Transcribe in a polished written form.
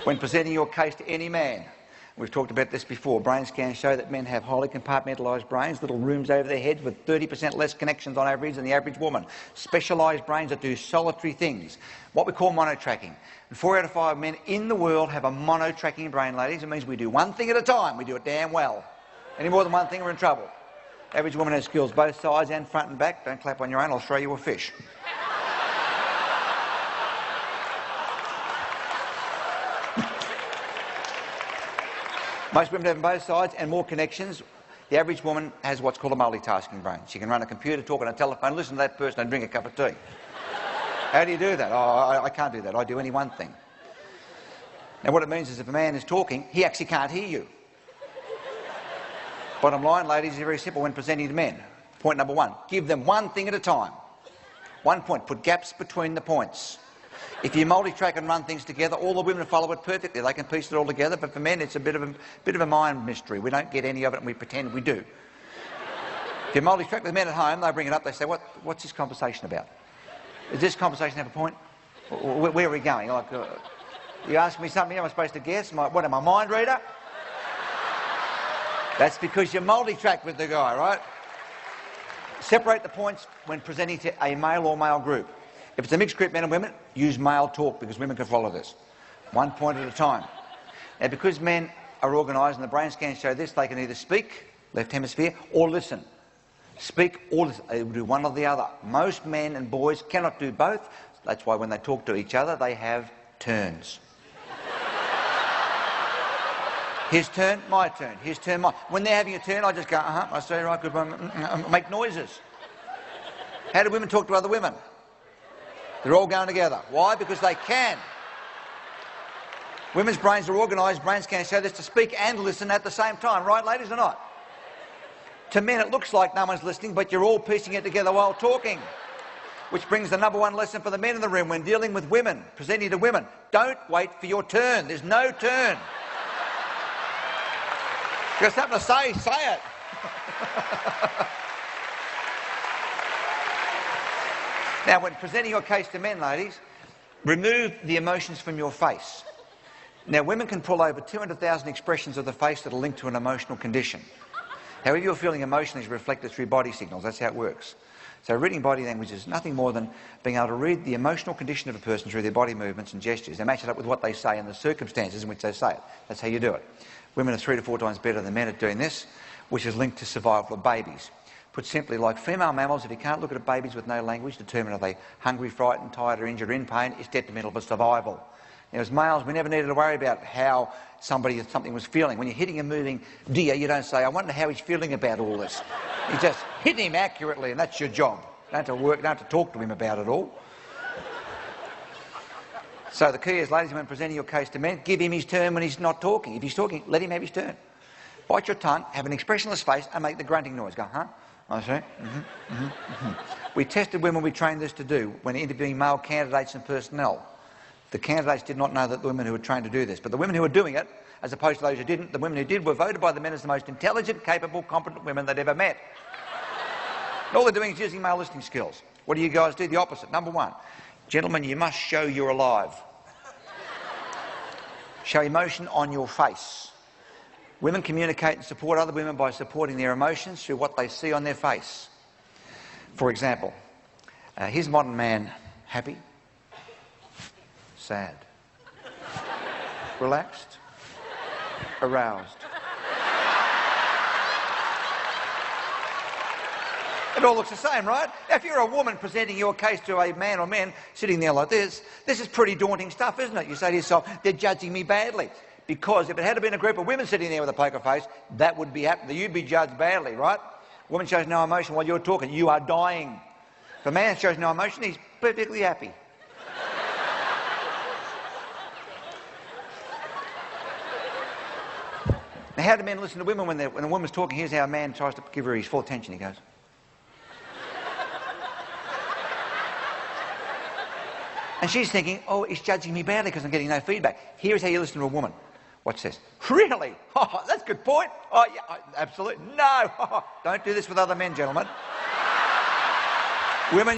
When presenting your case to any man, we've talked about this before, brain scans show that men have highly compartmentalised brains, little rooms over their heads with 30% less connections on average than the average woman. Specialised brains that do solitary things, what we call monotracking. And 4 out of 5 men in the world have a monotracking brain, ladies. It means we do one thing at a time. We do it damn well. Any more than one thing, we're in trouble. Average woman has skills both sides and front and back. Don't clap on your own, I'll throw you a fish. Most women have both sides and more connections. The average woman has what's called a multitasking brain. She can run a computer, talk on a telephone, listen to that person and drink a cup of tea. How do you do that? Oh, I can't do that. I do any one thing. Now what it means is if a man is talking, he actually can't hear you. Bottom line, ladies, is very simple when presenting to men. Point number 1, give them one thing at a time. 1 point, put gaps between the points. If you multi-track and run things together, all the women follow it perfectly. They can piece it all together, but for men it's a bit of a mind mystery. We don't get any of it and we pretend we do. If you multi-track with men at home, they bring it up, they say, what's this conversation about? Does this conversation have a point? Where are we going? Like, you ask me something, am I supposed to guess? What am I, a mind reader? That's because you multi-track with the guy, right? Separate the points when presenting to a male or male group. If it's a mixed group, men and women, use male talk because women can follow this. 1 point at a time. Now, because men are organised and the brain scans show this, they can either speak, left hemisphere, or listen. Speak or listen. They will do one or the other. Most men and boys cannot do both. That's why when they talk to each other, they have turns. His turn, my turn. His turn, my. When they're having a turn, I just go, I say, right, good one, make noises. How do women talk to other women? They're all going together. Why? Because they can. Women's brains are organised, brain scans show this, to speak and listen at the same time. Right, ladies, or not? To men, it looks like no one's listening, but you're all piecing it together while talking. Which brings the number 1 lesson for the men in the room when dealing with women, presenting to women. Don't wait for your turn. There's no turn. If you've got something to say, say it. Now, when presenting your case to men, ladies, remove the emotions from your face. Now, women can pull over 200,000 expressions of the face that are linked to an emotional condition. However you're feeling emotionally is reflected through body signals. That's how it works. So reading body language is nothing more than being able to read the emotional condition of a person through their body movements and gestures and match it up with what they say and the circumstances in which they say it. That's how you do it. Women are 3 to 4 times better than men at doing this, which is linked to survival of babies. Put simply, like female mammals, if you can't look at babies with no language, determine are they hungry, frightened, tired or injured or in pain, it's detrimental for survival. Now, as males, we never needed to worry about how something was feeling. When you're hitting a moving deer, you don't say, I wonder how he's feeling about all this. You just hit him accurately and that's your job. Don't have to talk to him about it all. So the key is, ladies, when presenting your case to men, give him his turn when he's not talking. If he's talking, let him have his turn. Bite your tongue, have an expressionless face and make the grunting noise. Go, huh? I see. We tested women we trained this to do when interviewing male candidates and personnel. The candidates did not know that the women who were trained to do this. But the women who were doing it, as opposed to those who didn't, the women who did were voted by the men as the most intelligent, capable, competent women they'd ever met. And all they're doing is using male listening skills. What do you guys do? The opposite. Number 1, gentlemen, you must show you're alive. Show emotion on your face. Women communicate and support other women by supporting their emotions through what they see on their face. For example, here's a modern man, happy, sad, relaxed, aroused. It all looks the same, right? If you're a woman presenting your case to a man or men sitting there like this is pretty daunting stuff, isn't it? You say to yourself, they're judging me badly. Because if it had been a group of women sitting there with a poker face, that would be happening. You'd be judged badly, right? A woman shows no emotion while you're talking. You are dying. If a man shows no emotion, he's perfectly happy. Now, how do men listen to women when a woman's talking? Here's how a man tries to give her his full attention. He goes. And she's thinking, oh, he's judging me badly because I'm getting no feedback. Here's how you listen to a woman. Watch this. Really? Oh, that's a good point. Oh, yeah, absolutely. No. Don't do this with other men, gentlemen. Women